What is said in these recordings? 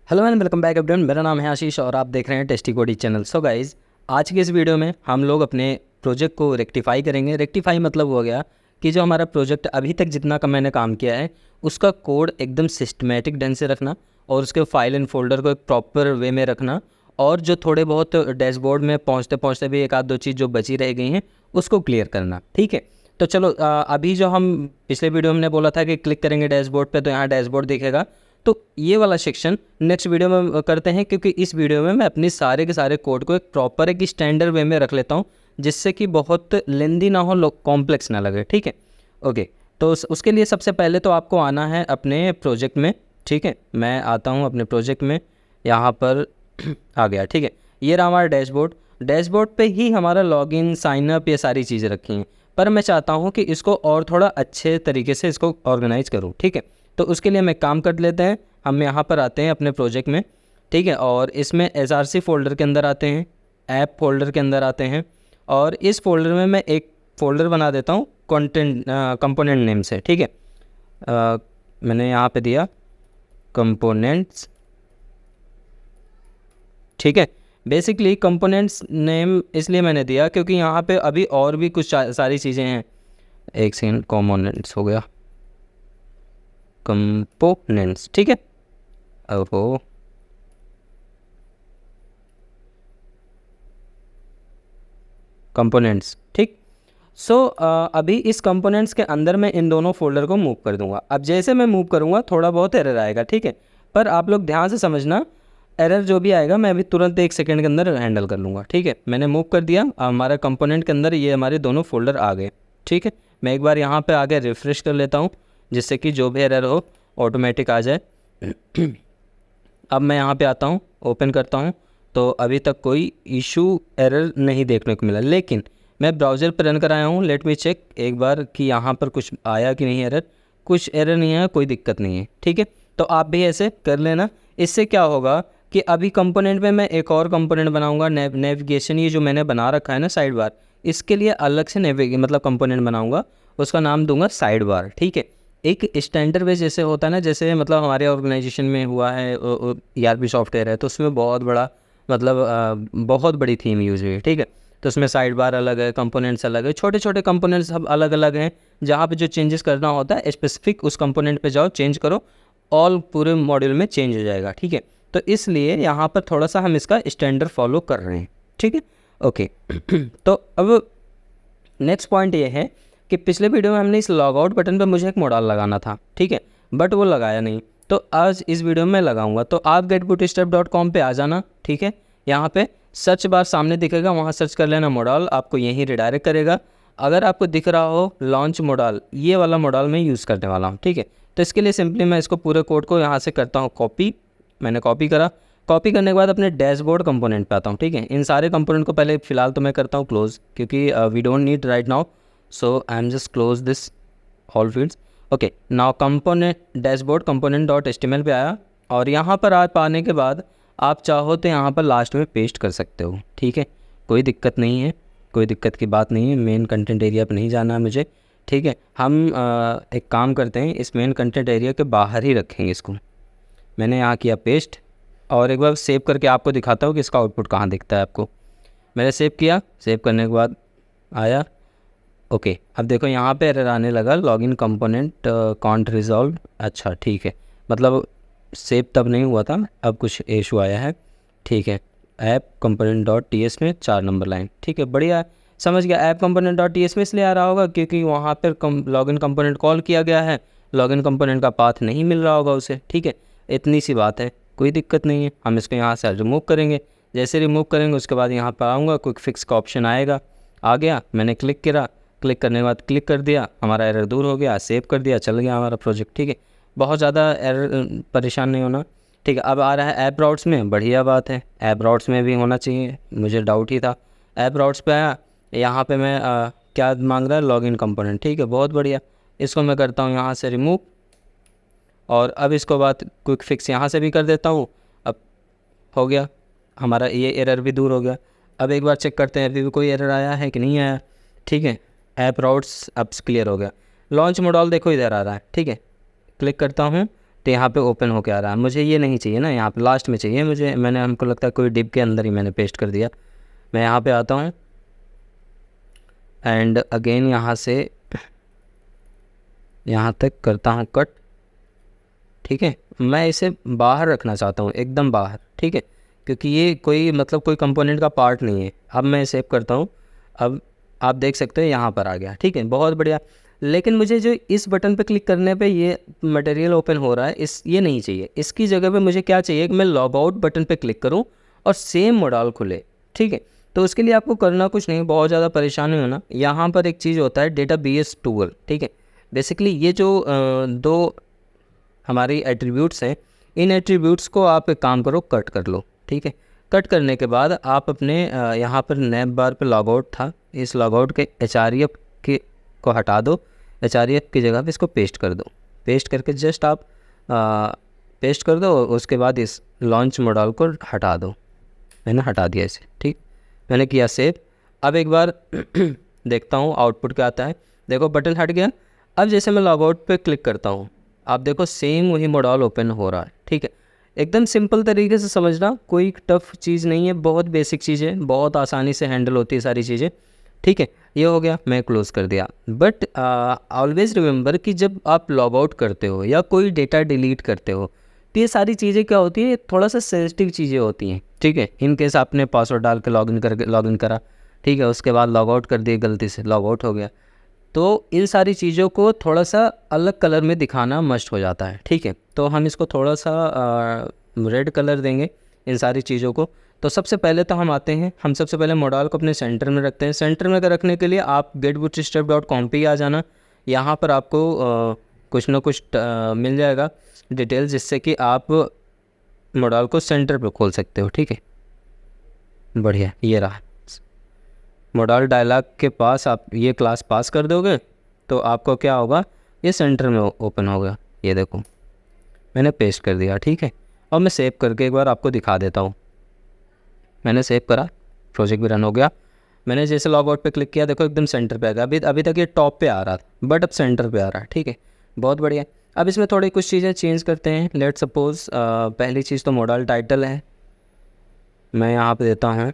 Hello and welcome back everyone. मेरा नाम है आशीष और आप देख रहे हैं टेस्टी कोडी चैनल। सो गाइज़, आज की इस वीडियो में हम लोग अपने प्रोजेक्ट को रेक्टिफाई करेंगे। रेक्टिफाई मतलब हो गया कि जो हमारा प्रोजेक्ट अभी तक जितना का मैंने काम किया है उसका कोड एकदम सिस्टमेटिक ढंग से रखना और उसके फाइल एंड फोल्डर को एक प्रॉपर वे में रखना, और जो थोड़े बहुत डैशबोर्ड में पहुँचते पहुँचते भी एक आध दो चीज़ जो बची रह गई हैं उसको क्लियर करना। ठीक है, तो चलो अभी जो हम पिछले वीडियो में बोला था कि क्लिक करेंगे डैशबोर्ड पे तो यहाँ डैशबोर्ड दिखेगा, तो ये वाला सेक्शन नेक्स्ट वीडियो में करते हैं, क्योंकि इस वीडियो में मैं अपनी सारे के सारे कोड को एक प्रॉपर एक स्टैंडर्ड वे में रख लेता हूँ जिससे कि बहुत लेंदी ना हो, कॉम्प्लेक्स ना लगे। ठीक है, ओके। तो उसके लिए सबसे पहले तो आपको आना है अपने प्रोजेक्ट में। ठीक है, मैं आता हूँ अपने प्रोजेक्ट में, यहाँ पर आ गया। ठीक है, ये रहा हमारा डैशबोर्ड। डैशबोर्ड पे ही हमारा लॉगिन, साइनअप, ये सारी चीज़ें रखी हैं, पर मैं चाहता हूँ कि इसको और थोड़ा अच्छे तरीके से इसको ऑर्गेनाइज करूँ। ठीक है, तो उसके लिए हम एक काम कर लेते हैं, हम यहाँ पर आते हैं अपने प्रोजेक्ट में। ठीक है, और इसमें SRC फोल्डर के अंदर आते हैं, ऐप फोल्डर के अंदर आते हैं, और इस फोल्डर में मैं एक फ़ोल्डर बना देता हूँ कंपोनेंट नेम से। ठीक है, मैंने यहाँ पे दिया कंपोनेंट्स। ठीक है, बेसिकली कंपोनेंट्स नेम इसलिए मैंने दिया क्योंकि यहाँ पे अभी और भी कुछ सारी चीज़ें हैं। एक सेकेंड, कंपोनेंट्स हो गया, कंपोनेंट्स। ठीक है, ओहो, कंपोनेंट्स। ठीक, सो अभी इस कंपोनेंट्स के अंदर मैं इन दोनों फोल्डर को मूव कर दूंगा। अब जैसे मैं मूव करूंगा थोड़ा बहुत एरर आएगा। ठीक है, पर आप लोग ध्यान से समझना, एरर जो भी आएगा मैं अभी तुरंत 1 सेकंड के अंदर हैंडल कर लूँगा। ठीक है, मैंने मूव कर दिया, हमारा कंपोनेंट के अंदर ये हमारे दोनों फोल्डर आ गए। ठीक है, मैं एक बार यहाँ पे आके रिफ़्रेश कर लेता हूँ जिससे कि जो भी एरर हो ऑटोमेटिक आ जाए। अब मैं यहाँ पे आता हूँ, ओपन करता हूँ, तो अभी तक कोई इशू, एरर नहीं देखने को मिला, लेकिन मैं ब्राउज़र पर रन कराया हूँ। लेट मी चेक एक बार कि यहाँ पर कुछ आया कि नहीं एरर। कुछ एरर नहीं आया, कोई दिक्कत नहीं है। ठीक है, तो आप भी ऐसे कर लेना। इससे क्या होगा कि अभी कंपोनेंट में मैं एक और कंपोनेंट बनाऊंगा, नेविगेशन, ये जो मैंने बना रखा है ना साइड बार, इसके लिए अलग से मतलब कंपोनेंट बनाऊंगा, उसका नाम दूंगा साइड बार। ठीक है, एक स्टैंडर्ड वे जैसे होता है ना, जैसे मतलब हमारे ऑर्गेनाइजेशन में हुआ है, ERP सॉफ्टवेयर है तो उसमें बहुत बड़ा मतलब बहुत बड़ी थीम यूज़ हुई है। ठीक है, तो उसमें साइड बार अलग है, कंपोनेंट्स अलग है, छोटे छोटे कंपोनेंट्स सब अलग अलग हैं। जहाँ पे जो चेंजेस करना होता है स्पेसिफिक उस कंपोनेंट पे जाओ, चेंज करो, ऑल पूरे मॉड्यूल में चेंज हो जाएगा। ठीक है, तो इसलिए यहाँ पर थोड़ा सा हम इसका स्टैंडर्ड फॉलो कर रहे हैं। ठीक है, ओके। तो अब नेक्स्ट पॉइंट ये है कि पिछले वीडियो में हमने इस लॉग आउट बटन पे मुझे एक मॉडल लगाना था। ठीक है, बट वो लगाया नहीं, तो आज इस वीडियो में लगाऊंगा। तो आप getbootstrap.com पे आ जाना। ठीक है, यहाँ पे सर्च बार सामने दिखेगा, वहाँ सर्च कर लेना मॉडल, आपको यहीं रिडायरेक्ट करेगा। अगर आपको दिख रहा हो लॉन्च मॉडल, ये वाला मॉडल मैं यूज़ करने वाला हूँ। ठीक है, तो इसके लिए सिंपली मैं इसको पूरे कोड को यहाँ से करता हूँ कॉपी। मैंने कॉपी करा, कॉपी करने के बाद अपने डैशबोर्ड कंपोनेंट पे आता हूँ। ठीक है, इन सारे कंपोनेंट को पहले फ़िलहाल तो मैं करता हूँ क्लोज, क्योंकि we don't need right now, so I'm just close this all fields. okay, now component dashboard component.html पे आया, और यहाँ पर आप आने के बाद आप चाहो तो यहाँ पर लास्ट में पेस्ट कर सकते हो। ठीक है, कोई दिक्कत नहीं है, कोई दिक्कत की बात नहीं है। मेन कंटेंट एरिया पे नहीं जाना है मुझे। ठीक है, हम एक काम करते हैं, इस मेन कंटेंट एरिया के बाहर ही रखेंगे इसको। मैंने यहाँ किया पेस्ट, और एक बार सेव करके आपको दिखाता हूँ कि इसका आउटपुट कहाँ दिखता है आपको। मैंने सेव किया, सेव करने के बाद आया। ओके, अब देखो यहाँ पे एरर आने लगा, लॉगिन कंपोनेंट कांट रिजॉल्व। अच्छा ठीक है, मतलब सेव तब नहीं हुआ था, अब कुछ इशू आया है। ठीक है, ऐप कंपोनेंट डॉट टीएस में 4 नंबर लाइन। ठीक है, बढ़िया, समझ गया। ऐप कंपोनेंट डॉट टीएस में इसलिए आ रहा होगा क्योंकि वहाँ पर लॉगिन कंपोनेंट कॉल किया गया है, लॉगिन कंपोनेंट का पाथ नहीं मिल रहा होगा उसे। ठीक है, इतनी सी बात है, कोई दिक्कत नहीं है। हम इसको यहाँ से रिमूव करेंगे। जैसे रिमूव करेंगे उसके बाद यहाँ पर आऊँगा, क्विक फिक्स का ऑप्शन आएगा, आ गया। मैंने क्लिक करा, क्लिक करने के बाद क्लिक कर दिया, हमारा एरर दूर हो गया, सेव कर दिया, चल गया हमारा प्रोजेक्ट। ठीक है, बहुत ज़्यादा एरर, परेशान नहीं होना। ठीक है, अब आ रहा है ऐप राउट्स में, बढ़िया बात है, ऐप राउट्स में भी होना चाहिए, मुझे डाउट ही था। ऐप राउट्स पे आया, यहाँ पे मैं क्या मांग रहा है, लॉगिन कंपोनेंट। ठीक है, बहुत बढ़िया, इसको मैं करता हूँ यहाँ से रिमूव, और अब इसको बाद क्विक फिक्स यहाँ से भी कर देता हूँ। अब हो गया, हमारा ये एरर भी दूर हो गया। अब एक बार चेक करते हैं अभी भी कोई एरर आया है कि नहीं आया। ठीक है, ऐप राउट्स अब क्लियर हो गया। लॉन्च मॉडल देखो इधर आ रहा है। ठीक है, क्लिक करता हूँ, तो यहाँ पे ओपन होके आ रहा है। मुझे ये नहीं चाहिए ना, यहाँ पे लास्ट में चाहिए मुझे। मैंने हमको लगता है कोई डिप के अंदर ही मैंने पेस्ट कर दिया। मैं यहाँ पे आता हूँ एंड अगेन यहाँ से यहाँ तक करता हूँ कट, ठीक है। मैं इसे बाहर रखना चाहता हूँ, एकदम बाहर, ठीक है, क्योंकि ये कोई मतलब कोई कंपोनेंट का पार्ट नहीं है। अब मैं सेव करता हूँ, अब आप देख सकते हो यहाँ पर आ गया, ठीक है, बहुत बढ़िया। लेकिन मुझे जो इस बटन पे क्लिक करने पे ये मटेरियल ओपन हो रहा है, ये नहीं चाहिए। इसकी जगह पे मुझे क्या चाहिए कि मैं लॉग आउट बटन पे क्लिक करूँ और सेम मॉडल खुले, ठीक है। तो उसके लिए आपको करना कुछ नहीं, बहुत ज़्यादा परेशानी होना। यहाँ पर एक चीज़ होता है डेटाबेस टूल, ठीक है। बेसिकली ये जो दो हमारी एट्रीब्यूट्स हैं, इन एट्रीब्यूट्स को आप एक काम करो, कट कर लो, ठीक है। कट करने के बाद आप अपने यहाँ पर नैप बार पे लॉग आउट था, इस लॉग आउट के एचआरएफ के को हटा दो, एचआरएफ की जगह पे इसको पेस्ट कर दो। पेस्ट करके जस्ट आप पेस्ट कर दो, उसके बाद इस लॉन्च मॉडल को हटा दो। मैंने हटा दिया इसे, ठीक, मैंने किया सेव। अब एक बार देखता हूँ आउटपुट क्या आता है। देखो बटन हट गया। अब जैसे मैं लॉग आउट पे क्लिक करता हूँ, आप देखो सेम वही मॉडल ओपन हो रहा है, ठीक है। एकदम सिंपल तरीके से समझना, कोई टफ चीज़ नहीं है, बहुत बेसिक चीज़ है, बहुत आसानी से हैंडल होती है सारी चीज़ें, ठीक है। ये हो गया, मैं क्लोज़ कर दिया। बट ऑलवेज़ रिमेंबर कि जब आप लॉग आउट करते हो या कोई डेटा डिलीट करते हो तो ये सारी चीज़ें क्या होती है, थोड़ा सा सेंसिटिव चीज़ें होती हैं, ठीक है। इन केस आपने पासवर्ड डाल के लॉगिन करा, ठीक है, उसके बाद लॉग आउट कर दिए, गलती से लॉग आउट हो गया, तो इन सारी चीज़ों को थोड़ा सा अलग कलर में दिखाना मस्ट हो जाता है, ठीक है। तो हम इसको थोड़ा सा रेड कलर देंगे इन सारी चीज़ों को। तो सबसे पहले तो हम आते हैं, हम सबसे पहले मॉडल को अपने सेंटर में रखते हैं। सेंटर में रखने के लिए आप getbootstrap.com पे ही आ जाना। यहाँ पर आपको कुछ ना कुछ मिल जाएगा डिटेल, जिससे कि आप मॉडल को सेंटर पे खोल सकते हो, ठीक है। बढ़िया, ये रहा मॉडल डायलॉग के पास। आप ये क्लास पास कर दोगे तो आपको क्या होगा, ये सेंटर में ओपन होगा। ये देखो मैंने पेस्ट कर दिया, ठीक है। और मैं सेव करके एक बार आपको दिखा देता हूँ। मैंने सेव करा, प्रोजेक्ट भी रन हो गया। मैंने जैसे लॉग आउट पे क्लिक किया, देखो एकदम सेंटर पे आ गया। अभी तक ये टॉप पे आ रहा था, बट अब सेंटर पे आ रहा है, ठीक है, बहुत बढ़िया। अब इसमें थोड़ी कुछ चीज़ें चेंज करते हैं। लेट सपोज पहली चीज़ तो मॉडल टाइटल है, मैं यहाँ पे देता हूँ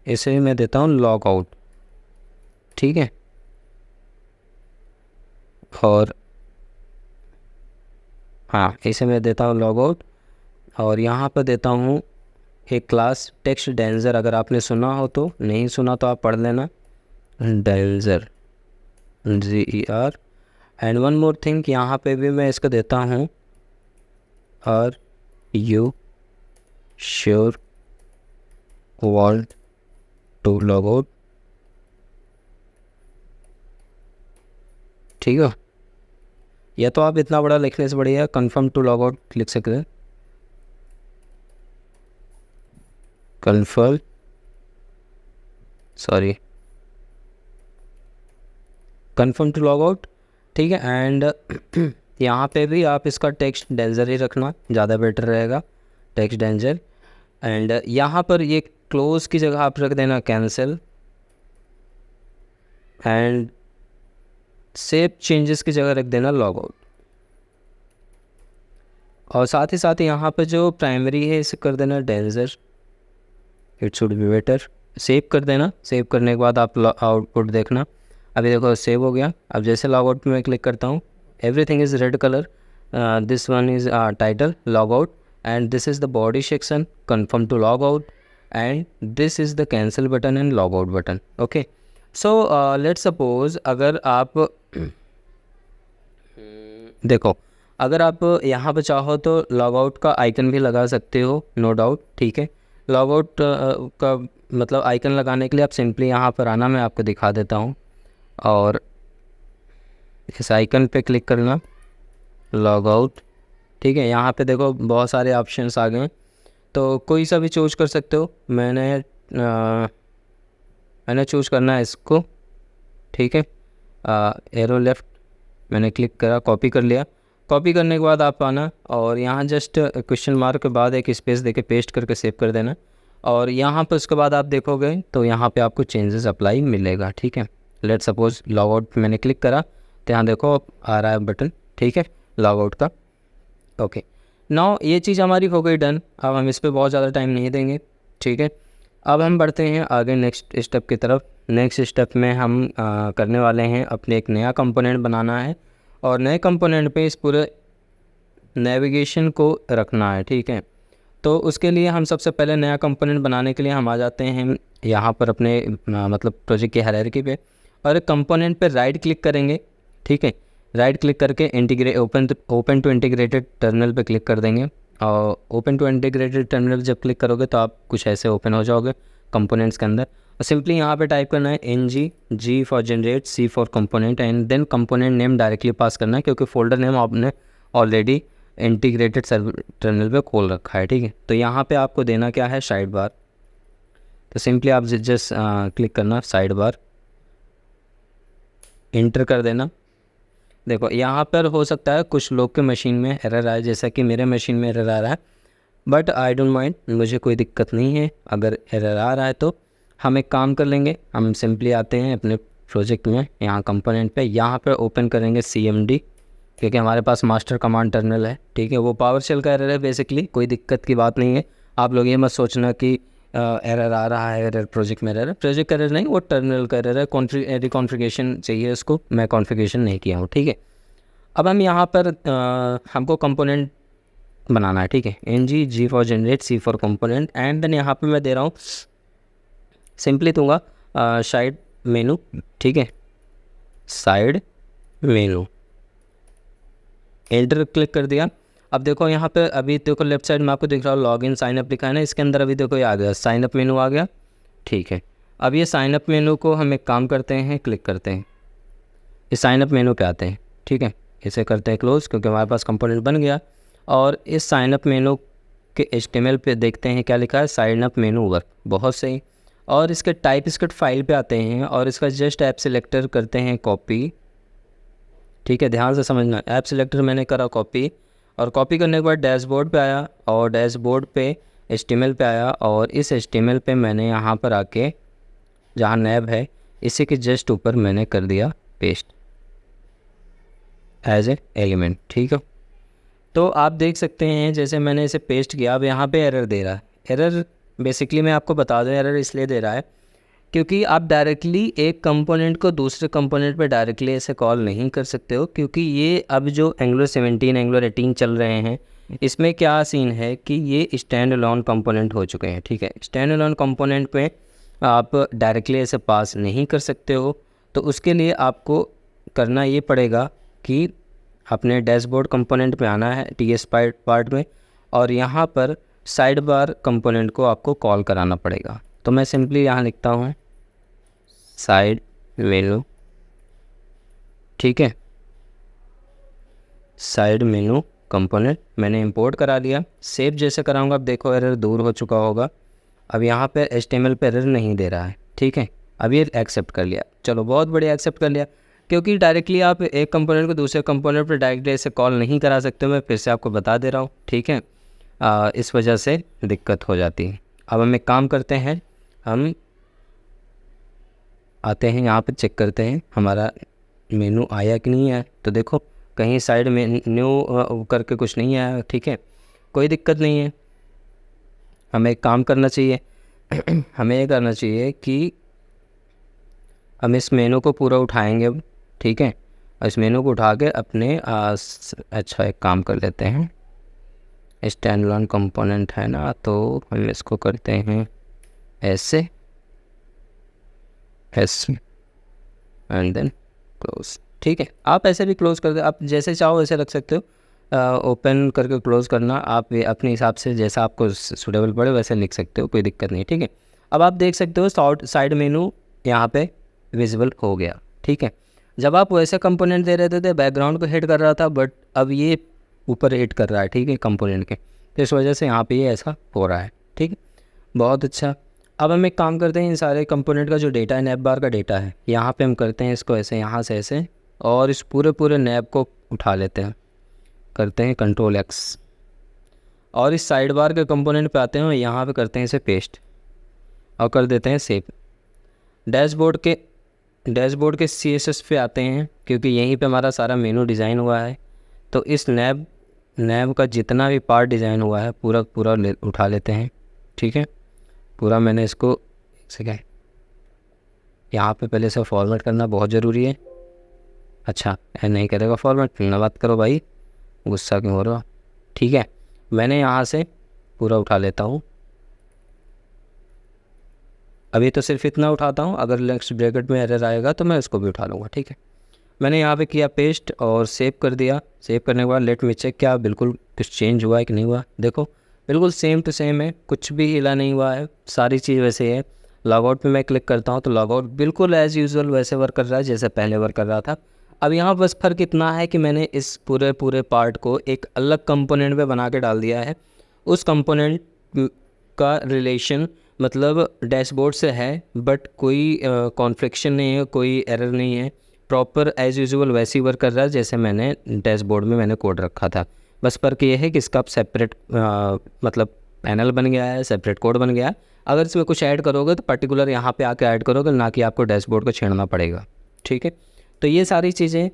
इसे मैं देता हूँ लॉग आउट, ठीक है। और हाँ, इसे मैं देता हूँ लॉग आउट, और यहाँ पर देता हूँ एक क्लास टेक्स्ट डेंजर। अगर आपने सुना हो तो, नहीं सुना तो आप पढ़ लेना, danger, GER। And one more thing, यहाँ पे भी मैं इसको देता हूँ are you sure want to log out, ठीक है। या तो आप इतना बड़ा लिखने से बढ़िया कन्फर्म टू लॉग आउट लिख सकते हैं, confirm, sorry, confirm to log out, ठीक है। एंड यहाँ पे भी आप इसका टेक्स्ट डेंजर ही रखना, ज़्यादा बेटर रहेगा, टेक्स्ट डेंजर। एंड यहाँ पर ये क्लोज की जगह आप रख देना कैंसिल, एंड सेव चेंजेस की जगह रख देना लॉग आउट। और साथ ही साथ यहाँ पर जो प्राइमरी है इसे कर देना danger, it should be better. Save कर देना, सेव करने के बाद आप आउटपुट देखना। अभी देखो सेव हो गया। अब जैसे लॉग आउट में मैं क्लिक करता हूँ, everything is red colour, this one is title log out, and this is the body section confirm to log out, and this is the cancel button and log out button, okay. So let's suppose अगर आप देखो, अगर आप यहाँ पे चाहो तो log out का आइकन भी लगा सकते हो, नो डाउट, ठीक है। लॉग आउट का मतलब आइकन लगाने के लिए आप सिंपली यहाँ पर आना, मैं आपको दिखा देता हूँ, और इस आइकन पे क्लिक करना, लॉग आउट, ठीक है। यहाँ पे देखो बहुत सारे ऑप्शंस आ गए, तो कोई सा भी चूज कर सकते हो। मैंने चूज करना है इसको, ठीक है। एरो लेफ़्ट मैंने क्लिक करा, कॉपी कर लिया। कॉपी करने के बाद आप आना और यहाँ जस्ट क्वेश्चन मार्क के बाद एक स्पेस देके पेस्ट करके सेव कर देना। और यहाँ पे उसके बाद आप देखोगे तो यहाँ पे आपको चेंजेस अप्लाई मिलेगा, ठीक है। लेट सपोज लॉग आउट मैंने क्लिक करा तो यहाँ देखो आ रहा है बटन, ठीक है, लॉग आउट का। ओके, नाउ ये चीज़ हमारी हो गई डन। अब हम इस पर बहुत ज़्यादा टाइम नहीं देंगे, ठीक है। अब हम बढ़ते हैं आगे नेक्स्ट स्टेप की तरफ। नेक्स्ट स्टेप में हम करने वाले हैं अपने एक नया कंपोनेंट बनाना है, और नए कंपोनेंट पे इस पूरे नेविगेशन को रखना है, ठीक है। तो उसके लिए हम सबसे पहले नया कंपोनेंट बनाने के लिए हम आ जाते हैं यहाँ पर अपने मतलब प्रोजेक्ट की हायरार्की पे, और कंपोनेंट पे राइट क्लिक करेंगे, ठीक है। राइट क्लिक करके ओपन टू इंटीग्रेटेड टर्मिनल पे क्लिक कर देंगे, और ओपन टू इंटीग्रेटेड टर्मिनल जब क्लिक करोगे तो आप कुछ ऐसे ओपन हो जाओगे कंपोनेंट्स के अंदर। और सिंपली यहाँ पे टाइप करना है G for generate, C for component, and then component name directly pass करना है, क्योंकि फोल्डर नेम आपने ऑलरेडी इंटीग्रेटेड सर्वर टर्मिनल पे खोल रखा है, ठीक है। तो यहाँ पे आपको देना क्या है, साइड बार। तो सिंपली आप जस्ट क्लिक करना साइड बार, इंटर कर देना। देखो यहाँ पर हो सकता है कुछ लोग के मशीन में एरर आए, जैसा कि मेरे मशीन में एरर आ रहा है, बट आई डोंट माइंड, मुझे कोई दिक्कत नहीं है अगर एरर आ रहा है। तो हम एक काम कर लेंगे, हम सिंपली आते हैं अपने प्रोजेक्ट में, यहाँ कंपोनेंट पे, यहाँ पर ओपन करेंगे CMD, क्योंकि हमारे पास मास्टर कमांड टर्मिनल है, ठीक है। वो पावर शेल का एरर है बेसिकली, कोई दिक्कत की बात नहीं है। आप लोग ये मत सोचना कि एरर आ रहा है, एरर प्रोजेक्ट में एरर है, प्रोजेक्ट का एरर नहीं, वो टर्मिनल का एरर है। रिकॉन्फ़िगरेशन चाहिए उसको, मैं कॉन्फ़िगरेशन नहीं किया हूँ, ठीक है। अब हम यहाँ पर हमको कंपोनेंट बनाना है, ठीक है। G for generate, C for component, and then यहाँ पे मैं दे रहा हूँ, सिंपली दूंगा साइड मेनू, ठीक है, साइड मेनू, एंटर क्लिक कर दिया। अब देखो यहाँ पे अभी देखो लेफ्ट साइड में आपको दिख रहा है लॉगिन साइन अप लिखा है ना, इसके अंदर अभी देखो ये आ गया, साइन अप मेनू आ गया, ठीक है। अब ये साइन अप मेनू को हम एक काम करते हैं, क्लिक करते हैं, इस साइन अप मेनू पे आते हैं, ठीक है। इसे करते हैं क्लोज, क्योंकि हमारे पास कंपोनेंट बन गया। और इस साइन अप मेनू के HTML पे देखते हैं क्या लिखा है, साइन अप मेनू वर्क, बहुत सही। और इसके टाइप स्क्रिप्ट फाइल पे आते हैं, और इसका जस्ट ऐप सेलेक्टर करते हैं कॉपी, ठीक है। ध्यान से समझना, ऐप सेलेक्टर मैंने करा कॉपी, और कॉपी करने के बाद डैशबोर्ड पे आया, और डैशबोर्ड पे HTML पे आया, और इस HTML पे मैंने यहाँ पर आके जहाँ नैब है इसी के जस्ट ऊपर मैंने कर दिया पेस्ट एज ए एलिमेंट, ठीक है। तो आप देख सकते हैं जैसे मैंने इसे पेस्ट किया, अब यहाँ पे एरर दे रहा है। एरर बेसिकली मैं आपको बता दूँ, एरर इसलिए दे रहा है क्योंकि आप डायरेक्टली एक कंपोनेंट को दूसरे कंपोनेंट पे डायरेक्टली ऐसे कॉल नहीं कर सकते हो, क्योंकि ये अब जो एंगुलर 17 एंगुलर 18 चल रहे हैं, इसमें क्या सीन है कि ये स्टैंड अलोन कंपोनेंट हो चुके हैं, ठीक है। स्टैंड अलोन कंपोनेंट पे आप डायरेक्टली ऐसे पास नहीं कर सकते हो। तो उसके लिए आपको करना ये पड़ेगा कि अपने डैशबोर्ड कंपोनेंट पे आना है, TS पार्ट में, और यहाँ पर साइड बार कंपोनेंट को आपको कॉल कराना पड़ेगा। तो मैं सिंपली यहाँ लिखता हूँ साइड मेनू, ठीक है, साइड मेनू कंपोनेंट मैंने इंपोर्ट करा लिया। सेव जैसे कराऊंगा, अब देखो एरर दूर हो चुका होगा। अब यहाँ पे HTML पे एरर नहीं दे रहा है, ठीक है। अब ये एक्सेप्ट कर लिया, चलो बहुत बढ़िया, एक्सेप्ट कर लिया, क्योंकि डायरेक्टली आप एक कंपोनेंट को दूसरे कंपोनेंट पर डायरेक्टली ऐसे कॉल नहीं करा सकते, मैं फिर से आपको बता दे रहा हूँ, ठीक है। इस वजह से दिक्कत हो जाती है। अब हम एक काम करते हैं, हम आते हैं यहाँ पर चेक करते हैं हमारा मेनू आया कि नहीं आया। तो देखो कहीं साइड मेन्यू करके कुछ नहीं आया, ठीक है, कोई दिक्कत नहीं है। हमें एक काम करना चाहिए हमें ये करना चाहिए कि हम इस मेनू को पूरा उठाएंगे अब, ठीक है। इस मेनू को उठा के अपने अच्छा एक काम कर लेते हैं, स्टैंड अलोन कंपोनेंट है ना, तो हम इसको करते हैं ऐसे, एंड देन क्लोज, ठीक है। आप ऐसे भी क्लोज कर दो, आप जैसे चाहो वैसे रख सकते हो, ओपन करके क्लोज करना आप अपने हिसाब से, जैसा आपको सूटेबल पड़े वैसे लिख सकते हो, कोई दिक्कत नहीं, ठीक है। अब आप देख सकते हो साइड मेनू यहाँ पे विजिबल हो गया, ठीक है। जब आप वैसे कंपोनेंट दे रहे थे बैकग्राउंड को हिट कर रहा था, बट अब ये ऊपर हिट कर रहा है, ठीक है, कंपोनेंट के, तो इस वजह से यहाँ पे ये ऐसा हो रहा है, ठीक है, बहुत अच्छा। अब हम एक काम करते हैं, इन सारे कंपोनेंट का जो डेटा है, नैब बार का डेटा है, यहाँ पे हम करते हैं इसको ऐसे, यहाँ से ऐसे, और इस पूरे नैब को उठा लेते हैं, करते हैं Ctrl+X, और इस साइड बार के कंपोनेंट पे आते हैं और यहाँ पे करते हैं इसे पेस्ट, और कर देते हैं सेव। डैशबोर्ड के CSS पे आते हैं, क्योंकि यहीं पे हमारा सारा मेनू डिज़ाइन हुआ है। तो इस नैब का जितना भी पार्ट डिज़ाइन हुआ है पूरा पूरा उठा लेते हैं। ठीक है, पूरा मैंने इसको एक सेकेंड यहाँ पे पहले से फॉर्मेट करना बहुत ज़रूरी है। अच्छा नहीं करेगा फॉर्मेट, ना बात करो भाई, गुस्सा क्यों हो रहा हो। ठीक है, मैंने यहाँ से पूरा उठा लेता हूँ। अभी तो सिर्फ इतना उठाता हूँ, अगर नेक्स्ट ब्रैकेट में एरर आएगा तो मैं इसको भी उठा लूँगा। ठीक है, मैंने यहाँ पे किया पेस्ट और सेव कर दिया। सेव करने के बाद लेट मी चेक क्या बिल्कुल कुछ चेंज हुआ है कि नहीं हुआ। देखो बिल्कुल सेम टू सेम है, कुछ भी हिला नहीं हुआ है, सारी चीज़ वैसे है। लॉगआउट पे मैं क्लिक करता हूँ तो लॉगआउट बिल्कुल एज़ यूजुअल वैसे वर्क कर रहा है जैसे पहले वर्क कर रहा था। अब यहाँ बस फ़र्क इतना है कि मैंने इस पूरे पार्ट को एक अलग कंपोनेंट में बना के डाल दिया है। उस कंपोनेंट का रिलेशन मतलब डैशबोर्ड से है, बट कोई कॉन्फ्लिक्शन नहीं है, कोई एरर नहीं है, प्रॉपर एज यूजुअल वैसे ही वर्क कर रहा है जैसे मैंने डैशबोर्ड में मैंने कोड रखा था। बस फ़र्क ये है कि इसका अब सेपरेट मतलब पैनल बन गया है, सेपरेट कोड बन गया है। अगर इसमें कुछ ऐड करोगे तो पर्टिकुलर यहाँ पे आके ऐड करोगे, ना कि आपको डैशबोर्ड को छेड़ना पड़ेगा। ठीक है, तो ये सारी चीज़ें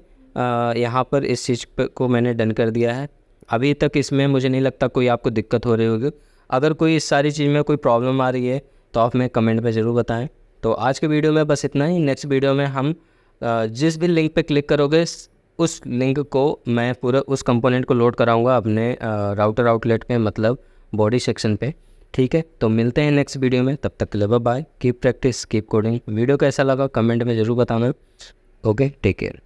यहाँ पर इस चीज़ को मैंने डन कर दिया है। अभी तक इसमें मुझे नहीं लगता कोई आपको दिक्कत हो रही होगी। अगर कोई इस सारी चीज़ में कोई प्रॉब्लम आ रही है तो आप हमें कमेंट में ज़रूर बताएं। तो आज के वीडियो में बस इतना ही। नेक्स्ट वीडियो में हम जिस भी लिंक पे क्लिक करोगे उस लिंक को मैं पूरा उस कंपोनेंट को लोड कराऊंगा अपने राउटर आउटलेट पे, मतलब बॉडी सेक्शन पे। ठीक है, तो मिलते हैं नेक्स्ट वीडियो में, तब तक के लिए bye bye. Keep practice keep coding. Video कैसा लगा कमेंट में ज़रूर बताना। Okay, take care.